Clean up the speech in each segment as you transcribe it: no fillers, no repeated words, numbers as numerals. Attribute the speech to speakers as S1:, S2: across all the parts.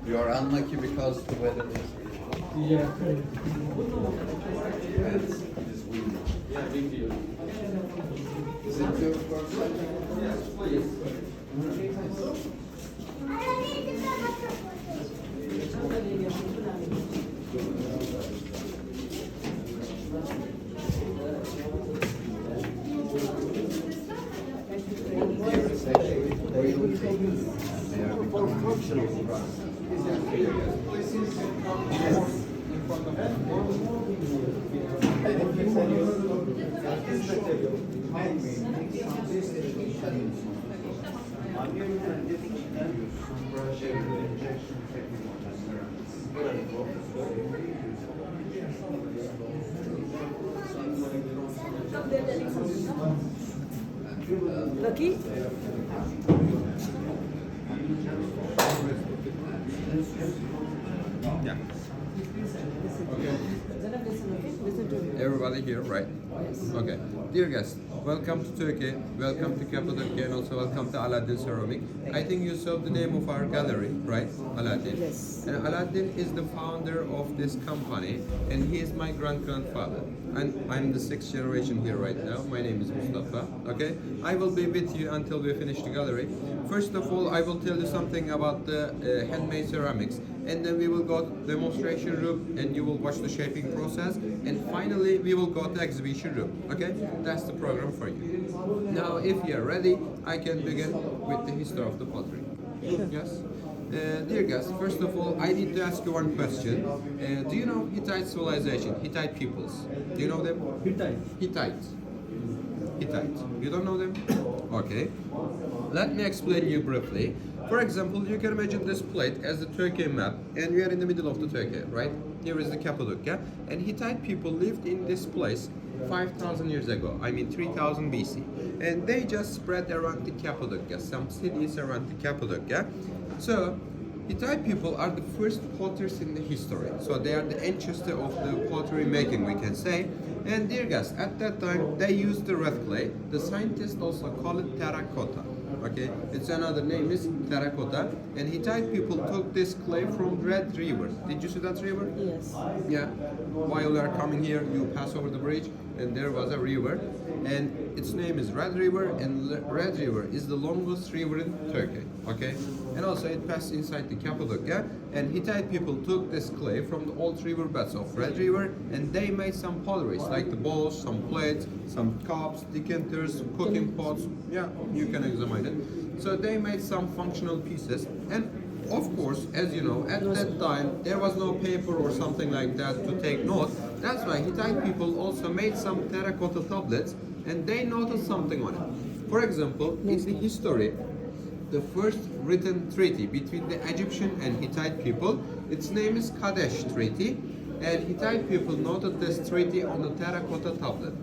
S1: You are unlucky because the weather is
S2: Yeah.
S1: it is windy.
S2: Yeah, big deal.
S1: Is it your first time?
S2: Yes.
S1: Here is actually real things. They are becoming functional for us.
S3: Lucky?
S1: Yeah.
S3: Listen to me.
S1: Everybody here, right? Okay. Dear guests, welcome to Turkey, welcome to Cappadocia, and also welcome to Aladdin Ceramic. I think you saw the name of our gallery, right? Aladdin.
S3: Yes.
S1: And Aladdin is the founder of this company, and he is my grandfather. And I'm the sixth generation here right now. My name is Mustafa. Okay, I will be with you until we finish the gallery. First of all, I will tell you something about the handmade ceramics, and then we will go to demonstration room, and you will watch the shaping process, and finally we will go to exhibition room. Okay, that's the program for you. Now, if you are ready, I can begin with the history of the pottery. Yes. Dear guests, first of all, I need to ask you one question. Do you know Hittite civilization, Hittite peoples? Do you know them?
S2: Hittite.
S1: Hittite. Hittite. You don't know them? Okay. Let me explain you briefly. For example, you can imagine this plate as the Turkey map, and we are in the middle of the Turkey, right? Here is the Cappadocia, and Hittite people lived in this place 5,000 years ago, I mean 3000 BC. And they just spread around the Cappadocia, some cities around the Cappadocia. So, Hittite people are the first potters in the history. So they are the ancestor of the pottery making, we can say. And dear guys, at that time they used the red clay. The scientists also call it terracotta. Okay, its another name is terracotta. And Hittite people took this clay from Red River. Did you see that river?
S3: Yes.
S1: Yeah. While you are coming here, you pass over the bridge, and there was a river, and its name is Red River, and Red River is the longest river in Turkey. Okay, and also it passed inside the Cappadocia, and Hittite people took this clay from the old river beds of Red River, and they made some potteries like the bowls, some plates, some cups, decanters, cooking pots. Yeah, you can examine it. So they made some functional pieces, and of course, as you know, at that time there was no paper or something like that to take note. That's why Hittite people also made some terracotta tablets, and they noted something on it. For example, in the history, the first written treaty between the Egyptian and Hittite people, its name is Kadesh Treaty, and Hittite people noted this treaty on the terracotta tablet.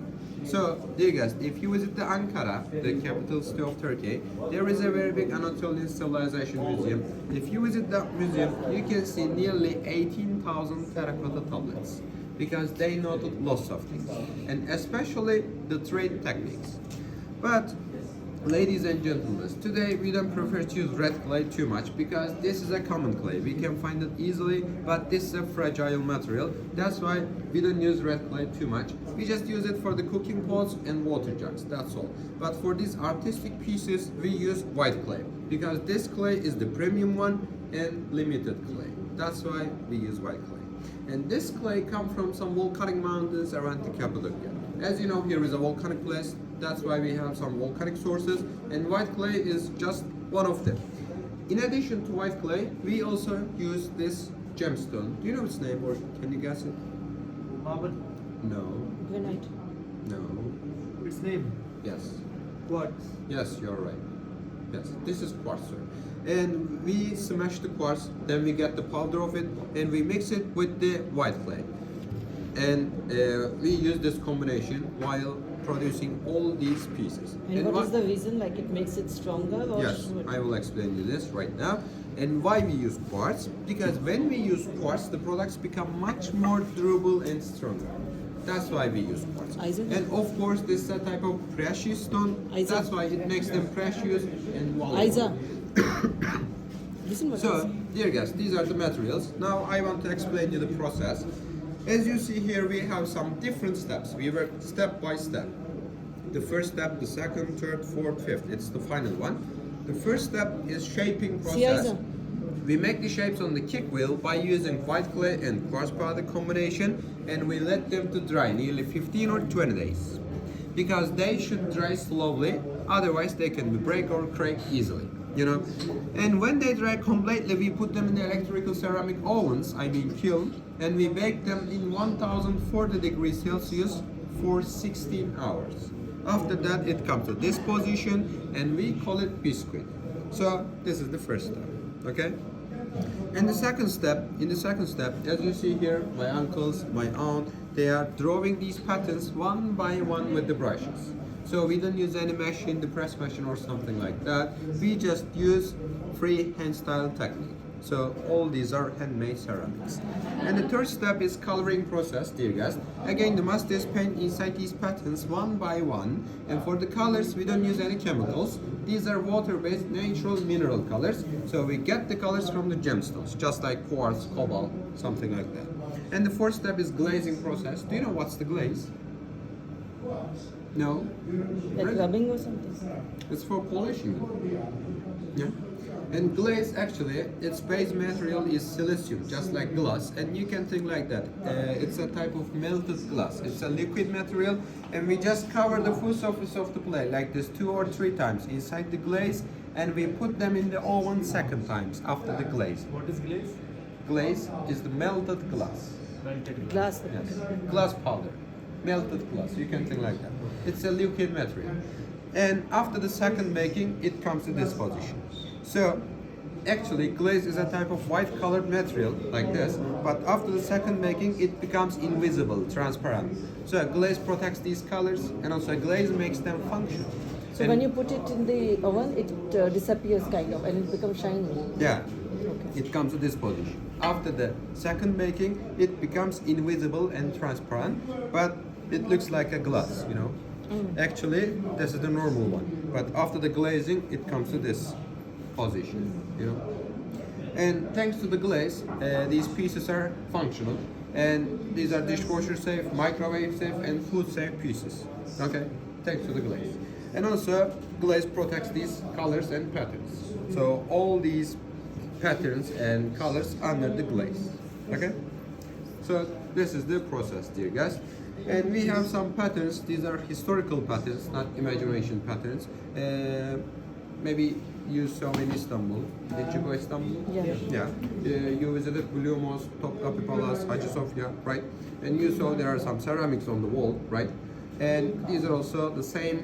S1: So, dear guys, if you visit the Ankara, the capital city of Turkey, there is a very big Anatolian Civilization Museum. If you visit that museum, you can see nearly 18,000 terracotta tablets, because they noted lots of things, and especially the trade techniques. But ladies and gentlemen, today we don't prefer to use red clay too much because this is a common clay. We can find it easily, but this is a fragile material. That's why we don't use red clay too much. We just use it for the cooking pots and water jugs, that's all. But for these artistic pieces, we use white clay because this clay is the premium one and limited clay. That's why we use white clay. And this clay comes from some volcanic mountains around the Cappadocia. As you know, here is a volcanic place. That's why we have some volcanic sources, and white clay is just one of them. In addition to white clay, we also use this gemstone. Do you know its name, or can you guess it?
S2: Marble.
S1: No.
S3: Granite.
S1: No.
S2: Its name.
S1: Yes.
S2: Quartz.
S1: Yes, you're right. Yes, this is quartz, sir. And we smash the quartz, then we get the powder of it, and we mix it with the white clay. And we use this combination while producing all these pieces.
S3: And what is the reason? Like it makes it stronger? Or
S1: Yes, I will explain you this right now. And why we use quartz? Because when we use quartz, the products become much more durable and stronger. That's why we use quartz.
S3: Isaac?
S1: And of course, this is a type of precious stone.
S3: Isaac?
S1: That's why it makes them precious and valuable.
S3: Aiza, This is what
S1: So,
S3: is.
S1: dear guests, these are the materials. Now I want to explain you the process. As you see here, we have some different steps. We work step by step. The first step, the second, third, fourth, fifth. It's the final one. The first step is shaping process.
S3: Siyah.
S1: We make the shapes on the kick wheel by using white clay and quartz powder combination, and we let them to dry nearly 15 or 20 days. Because they should dry slowly, otherwise they can break or crack easily. You know, and when they dry completely, we put them in the electrical ceramic ovens, I mean kiln, and we bake them in 1040 degrees Celsius for 16 hours. After that, it comes to this position, and we call it biscuit. So this is the first step. Okay. And the second step, as you see here, my uncles, my aunt, they are drawing these patterns one by one with the brushes. So we don't use any machine, the press machine or something like that. We just use free hand style technique. So all these are handmade ceramics. And the third step is coloring process, dear guests. Again, the master is paint inside these patterns one by one. And for the colors, we don't use any chemicals. These are water-based natural mineral colors. So we get the colors from the gemstones, just like quartz, cobalt, something like that. And the fourth step is glazing process. Do you know what's the glaze? No?
S3: Like
S1: Really?
S3: rubbing or something.
S1: It's for polishing. Yeah. And glaze, actually, its base material is silicium, just like glass. And you can think like that. It's a type of melted glass. It's a liquid material, and we just cover the full surface of the plate like this 2 or 3 times inside the glaze, and we put them in the oven second times after the glaze.
S2: What is glaze?
S1: Glaze is the melted glass.
S2: Melted
S3: Glass.
S1: Yes. Glass powder. Melted glass. You can think like that. It's a liquid material. And after the second baking, it comes to this position. So, actually, glaze is a type of white colored material like this, but after the second baking, it becomes invisible, transparent. So, glaze protects these colors, and also glaze makes them functional.
S3: So
S1: And-
S3: when you put it in the oven, it disappears kind of, and it becomes shiny.
S1: Yeah.
S3: Okay.
S1: It comes to this position. After the second baking, it becomes invisible and transparent, but it looks like a glass, you know. Actually, this is the normal one, but after the glazing, it comes to this position, you know. And thanks to the glaze, these pieces are functional, and these are dishwasher safe, microwave safe, and food safe pieces. Okay, thanks to the glaze. And also, glaze protects these colors and patterns. So all these patterns and colors under the glaze. Okay. So this is the process, dear guys. And we have some patterns. These are historical patterns, not imagination patterns. Maybe you saw in Istanbul. Did you go Istanbul?
S3: Yeah.
S1: Yeah. You visited Blue Mosque, Topkapı Palace, Hagia Sophia, right? And you saw there are some ceramics on the wall, right? And these are also the same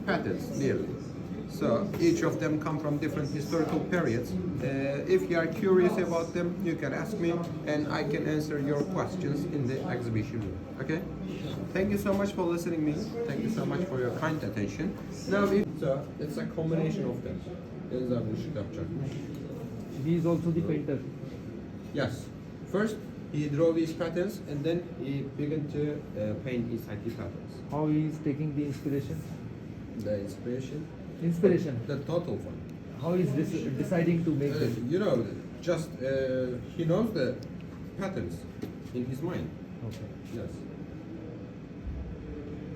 S1: patterns, nearly. So each of them come from different historical periods. If you are curious about them, you can ask me, and I can answer your questions in the exhibition room. Okay? Thank you so much for listening me. Thank you so much for your kind attention. Now, it's a combination of them.
S2: He is also the painter.
S1: Yes. First, he drew these patterns, and then he began to paint inside the patterns.
S2: How he is taking the inspiration?
S1: The inspiration.
S2: Inspiration.
S1: The total one.
S2: How is this deciding to make this?
S1: You know, just he knows the patterns in his mind.
S2: Okay.
S1: Yes.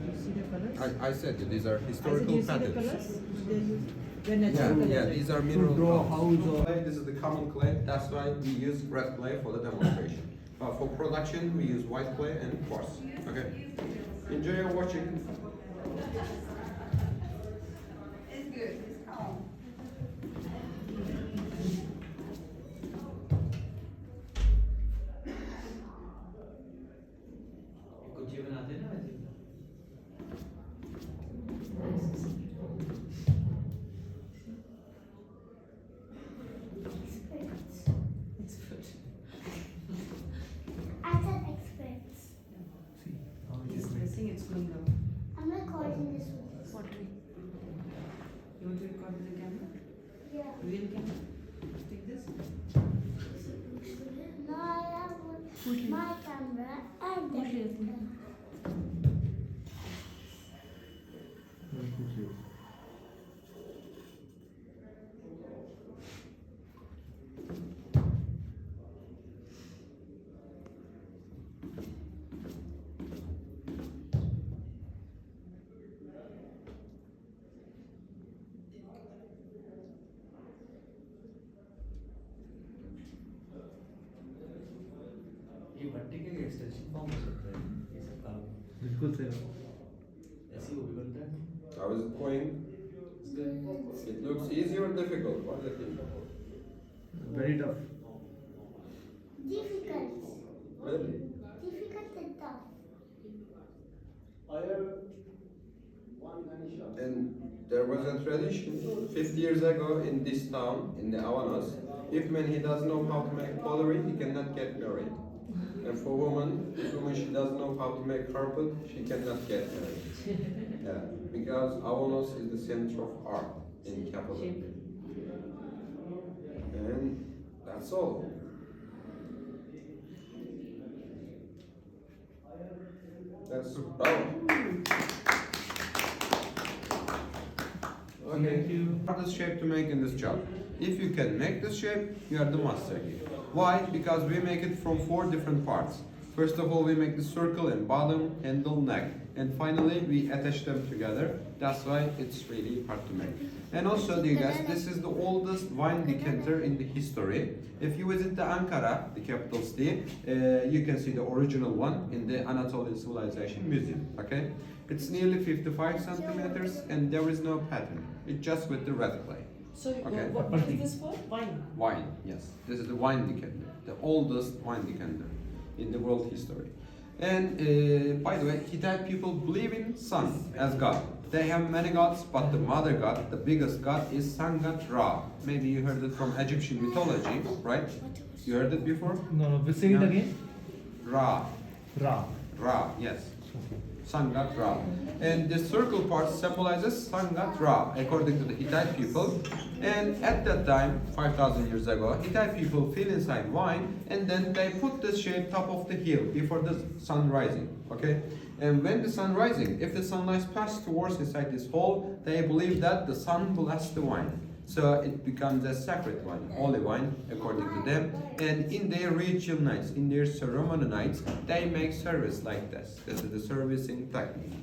S3: You see the colors?
S1: I said that these are
S3: I said,
S1: historical
S3: you see the
S1: patterns.
S3: colors? They're natural
S1: Yeah,
S3: colors.
S1: yeah, these are mineral
S2: To draw
S1: colors.
S2: house or
S1: Clay, this is the common clay. That's why we use red clay for the demonstration. For production, we use white clay and quartz. Okay. Enjoy your watching.
S3: It's good.
S4: I said experts.
S2: see how it
S3: It's
S2: is made.
S3: pressing, it's going down.
S4: I'm recording this one.
S3: Pottery. You want to record with the camera?
S4: Yeah.
S3: Real camera? Take this.
S4: Now I have my camera and the
S3: Pottery.
S4: camera.
S2: बिल्कुल सही
S1: How is it going? It looks easy or difficult? What do you think?
S2: very tough
S4: Difficult.
S1: Really?
S4: Difficult and tough.
S1: And there was a tradition 50 years ago in this town, in the Avanos. If man he doesn't know how to make pottery, he cannot get married. And for woman, if woman she doesn't know how to make carpet, she cannot get married. Yeah, because Avanos is the center of art in Cappadocia. And that's all. That's Okay. Hardest shape to make in this job. If you can make this shape, you are the master here. Why? Because we make it from 4 different parts. First of all, we make the circle and bottom, handle, neck. And finally, we attach them together. That's why it's really hard to make. And also, dear guys, this is the oldest wine decanter in the history. If you visit the Ankara, the capital city, you can see the original one in the Anatolian Civilization Museum. Okay, it's nearly 55 centimeters, and there is no pattern. It's just with the red clay.
S5: So
S1: Okay.
S5: what is this for? Wine.
S1: Wine, yes. This is the wine decanter, the oldest wine decanter in the world history. And by the way, Hittite people believe in sun as God. They have many gods, but the mother god, the biggest god, is sun god Ra. Maybe you heard it from Egyptian mythology, right? You heard it before?
S2: no say it
S1: No.
S2: again
S1: Ra,
S2: Ra
S1: Ra, yes. Sun god Ra. And the circle part symbolizes sun god Ra, according to the Hittite people. And at that time, 5,000 years ago, Hittite people fill inside wine, and then they put this shape top of the hill before the sun rising. Okay? And when the sun rising, if the sunlight passes towards inside this hole, they believe that the sun bless the wine. So it becomes a sacred wine, holy wine, according to them. And in their ritual nights, in their ceremony nights, they make service like this. This is the servicing technique.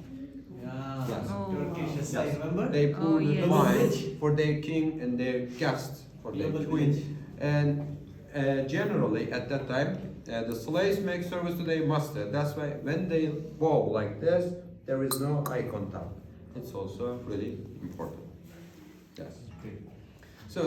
S6: Yeah,
S1: Yes.
S6: Turkish, yes, I
S1: Yes.
S6: remember.
S1: They pour the
S3: yes.
S1: wine for their king and their guests, for their
S6: Global
S1: queen.
S6: village.
S1: And generally, at that time, the slaves make service to their master. That's why when they bow like this, there is no eye contact. It's also really important. Yes. So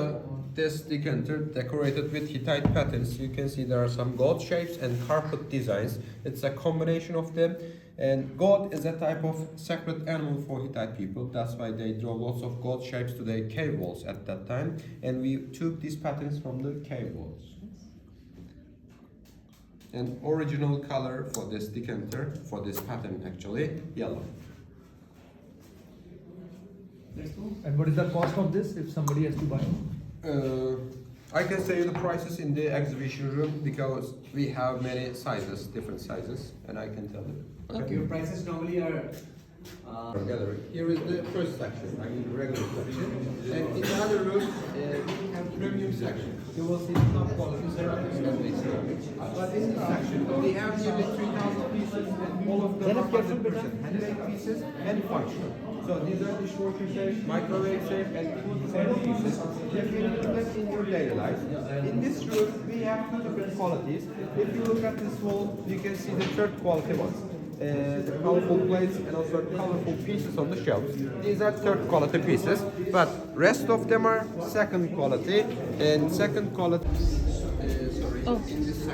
S1: this decanter decorated with Hittite patterns. You can see there are some goat shapes and carpet designs. It's a combination of them. And goat is a type of sacred animal for Hittite people. That's why they draw lots of goat shapes to their cave walls at that time. And we took these patterns from the cave walls. And original color for this decanter, for this pattern actually, yellow.
S2: and what is the cost of this if somebody has to buy
S1: I can say the prices in the exhibition room because we have many sizes, different sizes, and I can tell you.
S6: Your prices normally are.
S1: Gallery. Here is the first section, I mean the regular section. And in the other room, we have premium section. You will see the top quality ceramics and base ceramics. But in this section, we have nearly 3,000 pieces, and all of them are 100% handmade pieces and functional. So these are dishwasher safe, microwave safe, and food safe pieces. You can use them in your daily life. In this room, we have 2 different qualities. If you look at this wall, you can see the 3rd quality ones. The colorful plates and also colorful pieces on the shelves. These are 3rd quality pieces, but rest of them are 2nd quality. And 2nd quality. In this section.